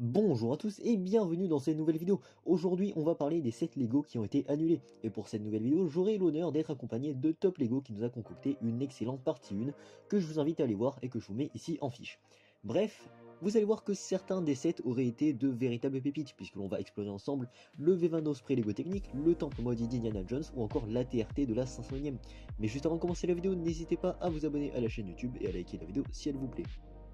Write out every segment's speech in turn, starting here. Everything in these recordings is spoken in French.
Bonjour à tous et bienvenue dans cette nouvelle vidéo. Aujourd'hui on va parler des 7 Lego qui ont été annulés. Et pour cette nouvelle vidéo, j'aurai l'honneur d'être accompagné de Top Lego qui nous a concocté une excellente partie 1 que je vous invite à aller voir et que je vous mets ici en fiche. Bref, vous allez voir que certains des sets auraient été de véritables pépites puisque l'on va explorer ensemble le V20 Osprey Lego Technique, le Temple Maudit d'Indiana Jones ou encore la TRT de la 500ème. Mais juste avant de commencer la vidéo, n'hésitez pas à vous abonner à la chaîne YouTube et à liker la vidéo si elle vous plaît.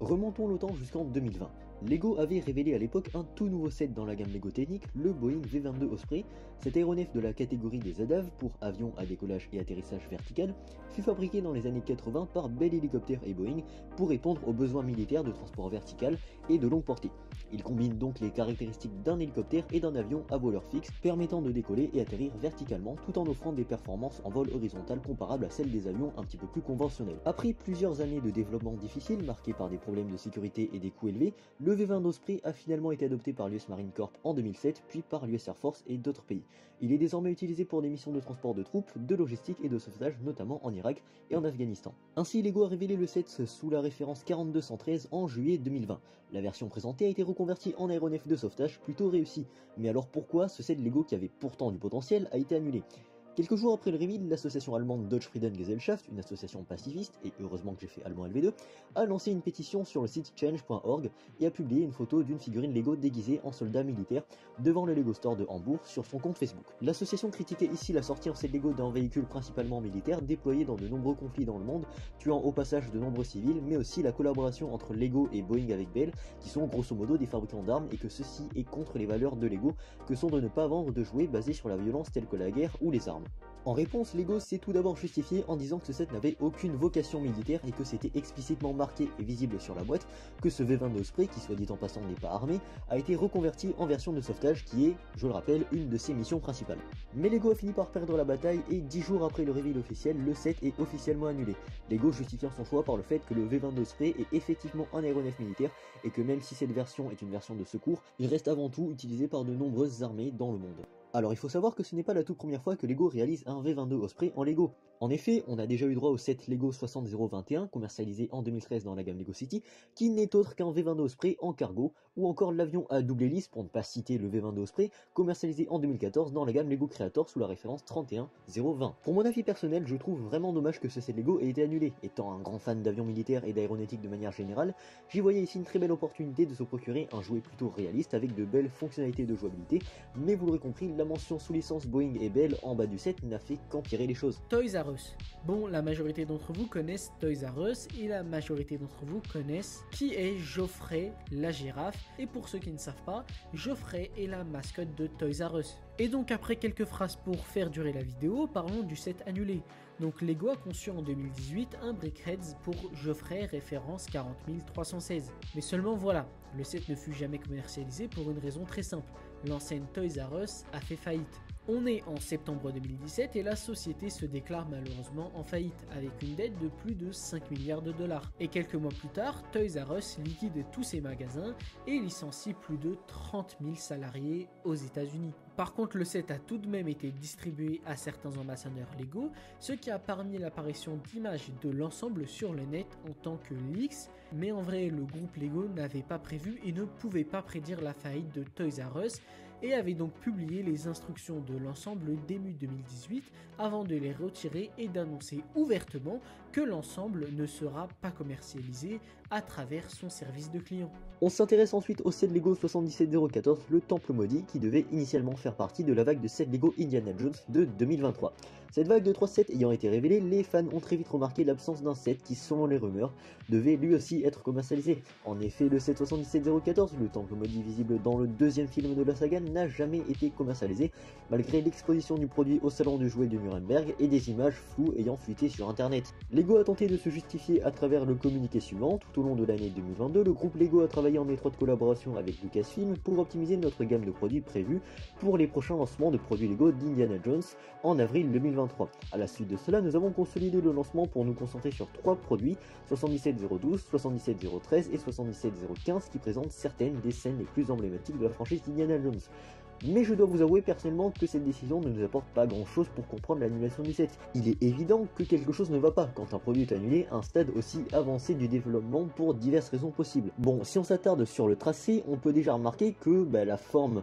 Remontons le temps jusqu'en 2020. Lego avait révélé à l'époque un tout nouveau set dans la gamme Lego Technique, le Boeing V22 Osprey. Cet aéronef de la catégorie des ADAV pour avions à décollage et atterrissage vertical fut fabriqué dans les années 80 par Bell Helicopter et Boeing pour répondre aux besoins militaires de transport vertical et de longue portée. Il combine donc les caractéristiques d'un hélicoptère et d'un avion à voleur fixe permettant de décoller et atterrir verticalement tout en offrant des performances en vol horizontal comparables à celles des avions un petit peu plus conventionnels. Après plusieurs années de développement difficile marqués par des problèmes de sécurité et des coûts élevés, le V20 Osprey a finalement été adopté par l'US Marine Corps en 2007 puis par l'US Air Force et d'autres pays. Il est désormais utilisé pour des missions de transport de troupes, de logistique et de sauvetage notamment en Irak et en Afghanistan. Ainsi Lego a révélé le set sous la référence 4213 en juillet 2020. La version présentée a été reconvertie en aéronef de sauvetage plutôt réussi. Mais alors pourquoi ce set Lego qui avait pourtant du potentiel a été annulé ? Quelques jours après le reveal, l'association allemande Deutsche Frieden-Gesellschaft, une association pacifiste, et heureusement que j'ai fait allemand LV2, a lancé une pétition sur le site change.org et a publié une photo d'une figurine Lego déguisée en soldat militaire devant le Lego Store de Hambourg sur son compte Facebook. L'association critiquait ici la sortie en set Lego d'un véhicule principalement militaire déployé dans de nombreux conflits dans le monde, tuant au passage de nombreux civils, mais aussi la collaboration entre Lego et Boeing avec Bell, qui sont grosso modo des fabricants d'armes et que ceci est contre les valeurs de Lego, que sont de ne pas vendre de jouets basés sur la violence telle que la guerre ou les armes. En réponse, Lego s'est tout d'abord justifié en disant que ce set n'avait aucune vocation militaire et que c'était explicitement marqué et visible sur la boîte que ce V22 Osprey, qui soit dit en passant n'est pas armé, a été reconverti en version de sauvetage qui est, je le rappelle, une de ses missions principales. Mais Lego a fini par perdre la bataille et 10 jours après le reveal officiel, le set est officiellement annulé. Lego justifiant son choix par le fait que le V22 Osprey est effectivement un aéronef militaire et que même si cette version est une version de secours, il reste avant tout utilisé par de nombreuses armées dans le monde. Alors il faut savoir que ce n'est pas la toute première fois que Lego réalise un V22 Osprey en Lego. En effet, on a déjà eu droit au set Lego 60021 commercialisé en 2013 dans la gamme Lego City, qui n'est autre qu'un V22 Osprey en cargo, ou encore l'avion à double hélice, pour ne pas citer le V22 Osprey, commercialisé en 2014 dans la gamme Lego Creator sous la référence 31020. Pour mon avis personnel, je trouve vraiment dommage que ce set Lego ait été annulé. Étant un grand fan d'avions militaires et d'aéronautique de manière générale, j'y voyais ici une très belle opportunité de se procurer un jouet plutôt réaliste avec de belles fonctionnalités de jouabilité, mais vous l'aurez compris, la mention sous licence Boeing et Bell en bas du set n'a fait qu'empirer les choses. Toys R Us. Bon, la majorité d'entre vous connaissent Toys R Us et la majorité d'entre vous connaissent qui est Geoffrey la girafe. Et pour ceux qui ne savent pas, Geoffrey est la mascotte de Toys R Us. Et donc après quelques phrases pour faire durer la vidéo, parlons du set annulé. Donc Lego a conçu en 2018 un Brickheads pour Geoffrey référence 40316. Mais seulement voilà, le set ne fut jamais commercialisé pour une raison très simple. L'enseigne Toys R Us a fait faillite. On est en septembre 2017 et la société se déclare malheureusement en faillite avec une dette de plus de 5 milliards de dollars. Et quelques mois plus tard, Toys R Us liquide tous ses magasins et licencie plus de 30 000 salariés aux États-Unis. Par contre, le set a tout de même été distribué à certains ambassadeurs Lego, ce qui a permis l'apparition d'images de l'ensemble sur le net en tant que leaks, mais en vrai, le groupe Lego n'avait pas prévu et ne pouvait pas prédire la faillite de Toys R Us et avait donc publié les instructions de l'ensemble début 2018 avant de les retirer et d'annoncer ouvertement que l'ensemble ne sera pas commercialisé à travers son service de client. On s'intéresse ensuite au set Lego 77014, le Temple Maudit, qui devait initialement faire partie de la vague de set Lego Indiana Jones de 2023. Cette vague de 3 sets ayant été révélée, les fans ont très vite remarqué l'absence d'un set qui, selon les rumeurs, devait lui aussi être commercialisé. En effet, le set 77014, le Temple Maudit visible dans le deuxième film de la saga, n'a jamais été commercialisé, malgré l'exposition du produit au salon du jouet de Nuremberg et des images floues ayant fuité sur internet. Lego a tenté de se justifier à travers le communiqué suivant. Tout au long de l'année 2022, le groupe Lego a travaillé en étroite collaboration avec Lucasfilm pour optimiser notre gamme de produits prévus pour les prochains lancements de produits Lego d'Indiana Jones en avril 2023. A la suite de cela, nous avons consolidé le lancement pour nous concentrer sur 3 produits, 77012, 77013 et 77015, qui présentent certaines des scènes les plus emblématiques de la franchise d'Indiana Jones. Mais je dois vous avouer personnellement que cette décision ne nous apporte pas grand chose pour comprendre l'annulation du set. Il est évident que quelque chose ne va pas quand un produit est annulé à un stade aussi avancé du développement pour diverses raisons possibles. Bon, si on s'attarde sur le tracé, on peut déjà remarquer que la forme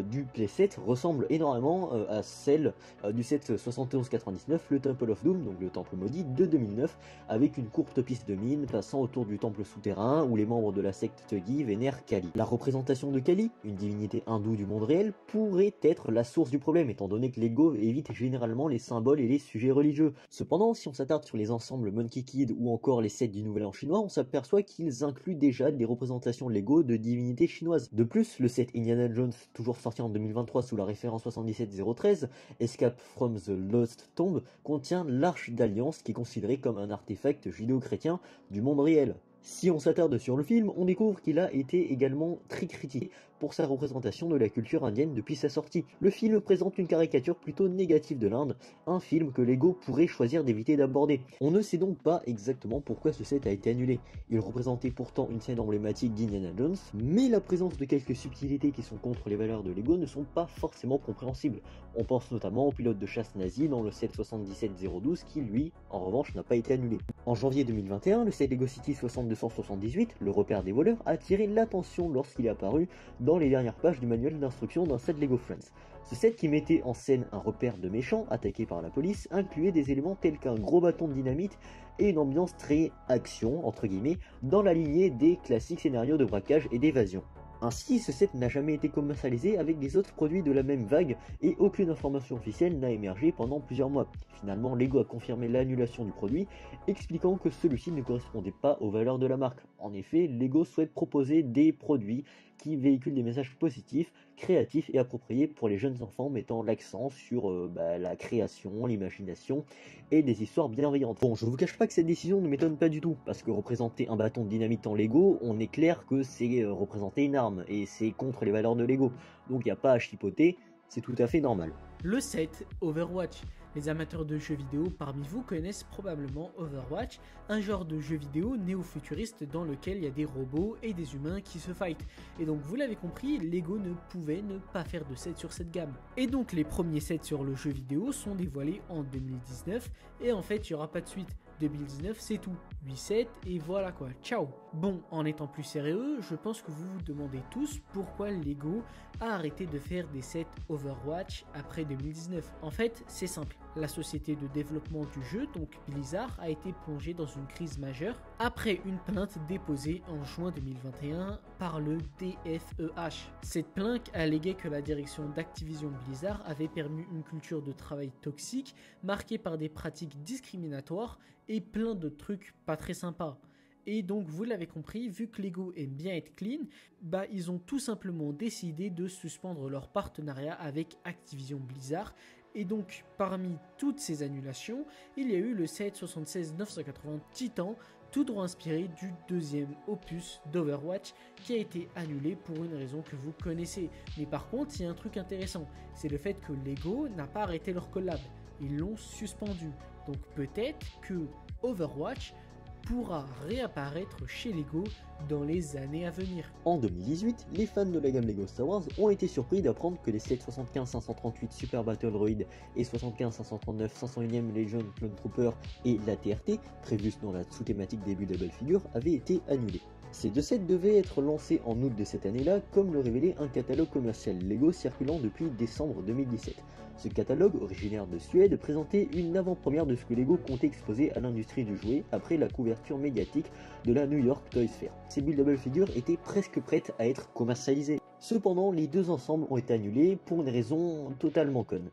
du playset ressemble énormément à celle du set 7199, le Temple of Doom, donc le temple maudit de 2009, avec une courte piste de mine passant autour du temple souterrain où les membres de la secte Thuggee vénèrent Kali. La représentation de Kali, une divinité hindoue du monde réel, pourrait être la source du problème, étant donné que Lego évite généralement les symboles et les sujets religieux. Cependant, si on s'attarde sur les ensembles Monkey Kid ou encore les sets du Nouvel An chinois, on s'aperçoit qu'ils incluent déjà des représentations Lego de divinités chinoises. De plus, le set Indiana Jones, toujours sorti en 2023 sous la référence 77013, Escape from the Lost Tomb, contient l'Arche d'Alliance qui est considérée comme un artefact judéo-chrétien du monde réel. Si on s'attarde sur le film, on découvre qu'il a été également très critiqué pour sa représentation de la culture indienne depuis sa sortie. Le film présente une caricature plutôt négative de l'Inde, un film que Lego pourrait choisir d'éviter d'aborder. On ne sait donc pas exactement pourquoi ce set a été annulé. Il représentait pourtant une scène emblématique d'Indiana Jones, mais la présence de quelques subtilités qui sont contre les valeurs de Lego ne sont pas forcément compréhensibles. On pense notamment au pilote de chasse nazi dans le set 77012 qui, lui, en revanche, n'a pas été annulé. En janvier 2021, le set Lego City 6278, le repère des voleurs, a attiré l'attention lorsqu'il est apparu dans les dernières pages du manuel d'instruction d'un set Lego Friends. Ce set qui mettait en scène un repère de méchants attaqués par la police incluait des éléments tels qu'un gros bâton de dynamite et une ambiance très action, entre guillemets, dans la lignée des classiques scénarios de braquage et d'évasion. Ainsi, ce set n'a jamais été commercialisé avec des autres produits de la même vague et aucune information officielle n'a émergé pendant plusieurs mois. Finalement, Lego a confirmé l'annulation du produit, expliquant que celui-ci ne correspondait pas aux valeurs de la marque. En effet, Lego souhaite proposer des produits qui véhiculent des messages positifs, créatifs et appropriés pour les jeunes enfants, mettant l'accent sur la création, l'imagination et des histoires bienveillantes. Bon, je ne vous cache pas que cette décision ne m'étonne pas du tout, parce que représenter un bâton de dynamite en Lego, on est clair que c'est représenter une arme, et c'est contre les valeurs de Lego. Donc il n'y a pas à chipoter, c'est tout à fait normal. Le set Overwatch. Les amateurs de jeux vidéo parmi vous connaissent probablement Overwatch, un genre de jeu vidéo néo-futuriste dans lequel il y a des robots et des humains qui se fightent. Et donc vous l'avez compris, Lego ne pouvait ne pas faire de set sur cette gamme. Et donc les premiers sets sur le jeu vidéo sont dévoilés en 2019 et en fait il n'y aura pas de suite. 2019 c'est tout, 8 sets et voilà quoi, ciao. Bon, en étant plus sérieux, je pense que vous vous demandez tous pourquoi Lego a arrêté de faire des sets Overwatch après 2019. En fait, c'est simple, la société de développement du jeu, donc Blizzard, a été plongée dans une crise majeure après une plainte déposée en juin 2021 par le DFEH. Cette plainte alléguait que la direction d'Activision Blizzard avait permis une culture de travail toxique marquée par des pratiques discriminatoires et plein de trucs pas très sympas. Et donc vous l'avez compris, vu que Lego aime bien être clean, ils ont tout simplement décidé de suspendre leur partenariat avec Activision Blizzard. Et donc parmi toutes ces annulations, il y a eu le set 76980 Titan, tout droit inspiré du deuxième opus d'Overwatch qui a été annulé pour une raison que vous connaissez. Mais par contre, il y a un truc intéressant, c'est le fait que Lego n'a pas arrêté leur collab, ils l'ont suspendu. Donc peut-être que Overwatch pourra réapparaître chez Lego dans les années à venir. En 2018, les fans de la gamme Lego Star Wars ont été surpris d'apprendre que les sets 75-538 Super Battle Droid et 75-539 501ème Legion Clone Trooper et la TRT, prévus dans la sous-thématique début Double Figure, avaient été annulés. Ces deux sets devaient être lancés en août de cette année-là, comme le révélait un catalogue commercial Lego circulant depuis décembre 2017. Ce catalogue, originaire de Suède, présentait une avant-première de ce que Lego comptait exposer à l'industrie du jouet après la couverture médiatique de la New York Toys Fair. Ces buildable figures étaient presque prêtes à être commercialisées. Cependant, les deux ensembles ont été annulés pour une raison totalement conne.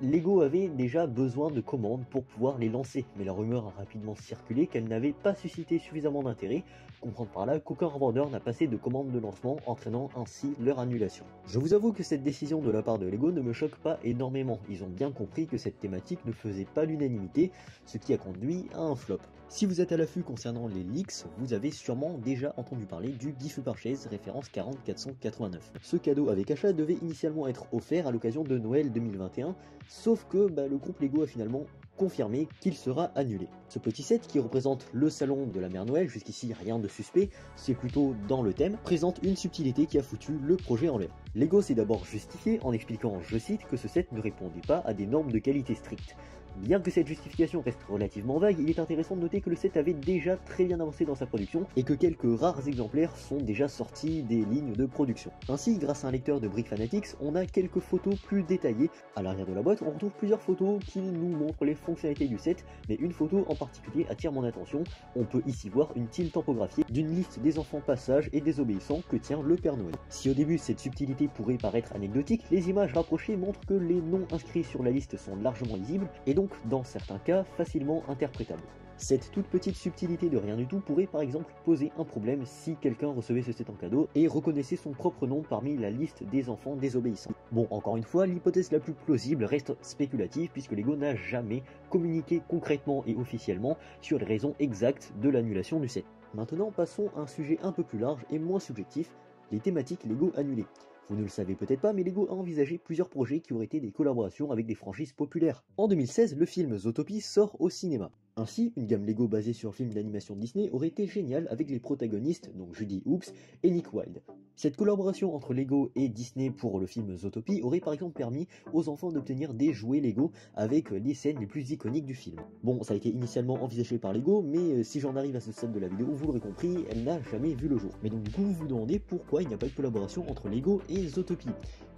Lego avait déjà besoin de commandes pour pouvoir les lancer, mais la rumeur a rapidement circulé qu'elle n'avait pas suscité suffisamment d'intérêt, comprendre par là qu'aucun revendeur n'a passé de commande de lancement, entraînant ainsi leur annulation. Je vous avoue que cette décision de la part de Lego ne me choque pas énormément, ils ont bien compris que cette thématique ne faisait pas l'unanimité, ce qui a conduit à un flop. Si vous êtes à l'affût concernant les leaks, vous avez sûrement déjà entendu parler du Gift Purchase référence 40489. Ce cadeau avec achat devait initialement être offert à l'occasion de Noël 2021, sauf que le groupe Lego a finalement confirmé qu'il sera annulé. Ce petit set qui représente le salon de la Mère Noël, jusqu'ici rien de suspect, c'est plutôt dans le thème, présente une subtilité qui a foutu le projet en l'air. Lego s'est d'abord justifié en expliquant, je cite, que ce set ne répondait pas à des normes de qualité strictes. Bien que cette justification reste relativement vague, il est intéressant de noter que le set avait déjà très bien avancé dans sa production et que quelques rares exemplaires sont déjà sortis des lignes de production. Ainsi, grâce à un lecteur de Brick Fanatics, on a quelques photos plus détaillées. À l'arrière de la boîte, on retrouve plusieurs photos qui nous montrent les fonctionnalités du set, mais une photo en particulier attire mon attention. On peut ici voir une tile tampographiée d'une liste des enfants sages et désobéissants que tient le Père Noël. Si au début cette subtilité pourrait paraître anecdotique, les images rapprochées montrent que les noms inscrits sur la liste sont largement lisibles et donc dans certains cas facilement interprétables. Cette toute petite subtilité de rien du tout pourrait par exemple poser un problème si quelqu'un recevait ce set en cadeau et reconnaissait son propre nom parmi la liste des enfants désobéissants. Bon, encore une fois, l'hypothèse la plus plausible reste spéculative puisque Lego n'a jamais communiqué concrètement et officiellement sur les raisons exactes de l'annulation du set. Maintenant, passons à un sujet un peu plus large et moins subjectif, les thématiques Lego annulées. Vous ne le savez peut-être pas, mais Lego a envisagé plusieurs projets qui auraient été des collaborations avec des franchises populaires. En 2016, le film Zootopie sort au cinéma. Ainsi, une gamme Lego basée sur le film d'animation Disney aurait été géniale avec les protagonistes, donc Judy Hoops et Nick Wilde. Cette collaboration entre Lego et Disney pour le film Zootopie aurait par exemple permis aux enfants d'obtenir des jouets Lego avec les scènes les plus iconiques du film. Bon, ça a été initialement envisagé par Lego, mais si j'en arrive à ce stade de la vidéo, vous l'aurez compris, elle n'a jamais vu le jour. Mais donc du coup, vous vous demandez pourquoi il n'y a pas de collaboration entre Lego et Zootopie.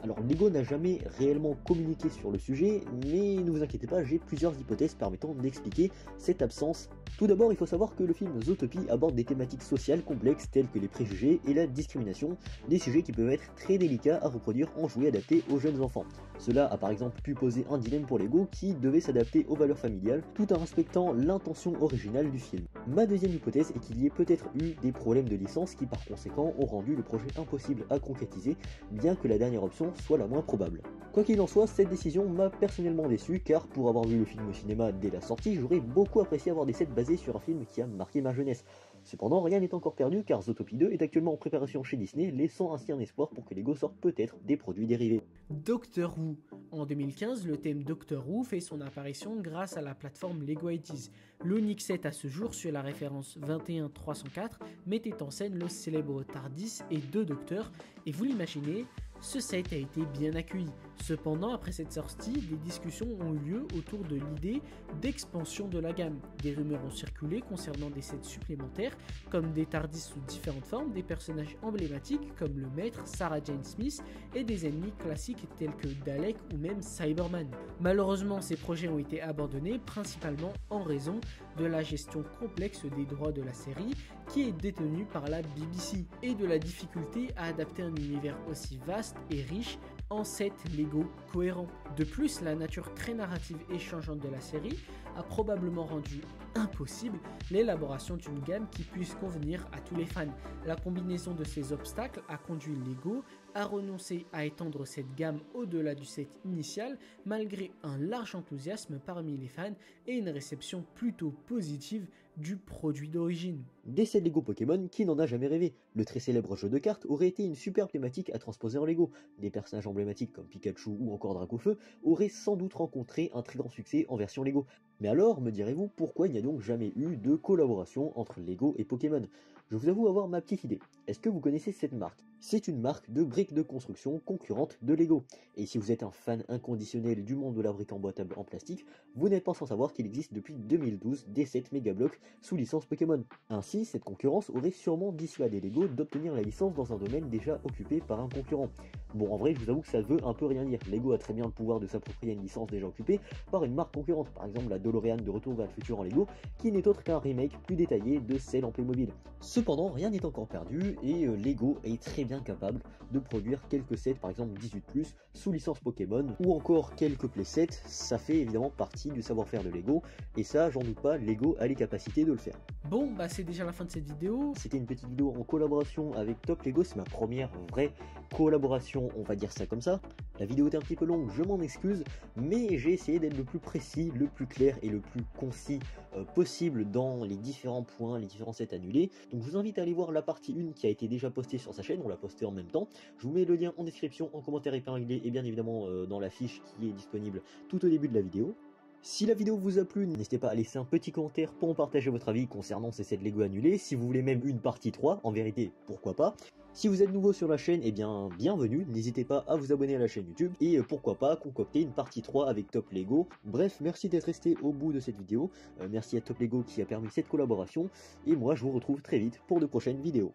Alors Lego n'a jamais réellement communiqué sur le sujet, mais ne vous inquiétez pas, j'ai plusieurs hypothèses permettant d'expliquer cette absence. Tout d'abord, il faut savoir que le film Zootopie aborde des thématiques sociales complexes telles que les préjugés et la discrimination, des sujets qui peuvent être très délicats à reproduire en jouets adaptés aux jeunes enfants. Cela a par exemple pu poser un dilemme pour Lego qui devait s'adapter aux valeurs familiales tout en respectant l'intention originale du film. Ma deuxième hypothèse est qu'il y ait peut-être eu des problèmes de licence qui par conséquent ont rendu le projet impossible à concrétiser, bien que la dernière option soit la moins probable. Quoi qu'il en soit, cette décision m'a personnellement déçu car pour avoir vu le film au cinéma dès la sortie, j'aurais beaucoup apprécié avoir des sets basés sur un film qui a marqué ma jeunesse. Cependant, rien n'est encore perdu car Zootopie 2 est actuellement en préparation chez Disney, laissant ainsi un espoir pour que Lego sorte peut-être des produits dérivés. Doctor Who. En 2015, le thème Doctor Who fait son apparition grâce à la plateforme Lego 80s. L'unique set à ce jour sur la référence 21304 mettait en scène le célèbre TARDIS et deux docteurs, et vous l'imaginez, ce set a été bien accueilli. Cependant, après cette sortie, des discussions ont eu lieu autour de l'idée d'expansion de la gamme. Des rumeurs ont circulé concernant des sets supplémentaires, comme des TARDIS sous différentes formes, des personnages emblématiques comme le maître Sarah Jane Smith et des ennemis classiques tels que Dalek ou même Cyberman. Malheureusement, ces projets ont été abandonnés principalement en raison de la gestion complexe des droits de la série qui est détenue par la BBC et de la difficulté à adapter un univers aussi vaste et riche en set Lego cohérents. De plus, la nature très narrative et changeante de la série a probablement rendu impossible l'élaboration d'une gamme qui puisse convenir à tous les fans. La combinaison de ces obstacles a conduit Lego à renoncer à étendre cette gamme au-delà du set initial malgré un large enthousiasme parmi les fans et une réception plutôt positive du produit d'origine. Des sets Lego Pokémon, qui n'en a jamais rêvé? Le très célèbre jeu de cartes aurait été une superbe thématique à transposer en Lego. Des personnages emblématiques comme Pikachu ou encore Dracofeu auraient sans doute rencontré un très grand succès en version Lego. Mais alors, me direz-vous, pourquoi il n'y a donc jamais eu de collaboration entre Lego et Pokémon? Je vous avoue avoir ma petite idée. Est-ce que vous connaissez cette marque? C'est une marque de briques de construction concurrente de Lego. Et si vous êtes un fan inconditionnel du monde de la brique emboîtable en plastique, vous n'êtes pas sans savoir qu'il existe depuis 2012 des sets Megablock sous licence Pokémon. Ainsi, cette concurrence aurait sûrement dissuadé Lego d'obtenir la licence dans un domaine déjà occupé par un concurrent. Bon, en vrai, je vous avoue que ça veut un peu rien dire. Lego a très bien le pouvoir de s'approprier une licence déjà occupée par une marque concurrente, par exemple la DeLorean de Retour vers le futur en Lego, qui n'est autre qu'un remake plus détaillé de celle en Playmobil. Cependant, rien n'est encore perdu et Lego est très bien capable de produire quelques sets, par exemple 18+, sous licence Pokémon, ou encore quelques playsets. Ça fait évidemment partie du savoir-faire de Lego, et ça, j'en doute pas, Lego a les capacités de le faire. Bon, bah c'est déjà la fin de cette vidéo. C'était une petite vidéo en collaboration avec Top Lego, c'est ma première vraie collaboration, on va dire ça comme ça. La vidéo était un petit peu longue, je m'en excuse, mais j'ai essayé d'être le plus précis, le plus clair et le plus concis possible dans les différents points, les différents sets annulés. Donc je vous invite à aller voir la partie 1 qui a été déjà postée sur sa chaîne, on l'a postée en même temps. Je vous mets le lien en description, en commentaire épinglé et bien évidemment dans la fiche qui est disponible tout au début de la vidéo. Si la vidéo vous a plu, n'hésitez pas à laisser un petit commentaire pour me partager votre avis concernant ces sets Lego annulés. Si vous voulez même une partie 3, en vérité, pourquoi pas. Si vous êtes nouveau sur la chaîne, eh bien bienvenue, n'hésitez pas à vous abonner à la chaîne YouTube et pourquoi pas concocter une partie 3 avec Top Lego. Bref, merci d'être resté au bout de cette vidéo, merci à Top Lego qui a permis cette collaboration et moi je vous retrouve très vite pour de prochaines vidéos.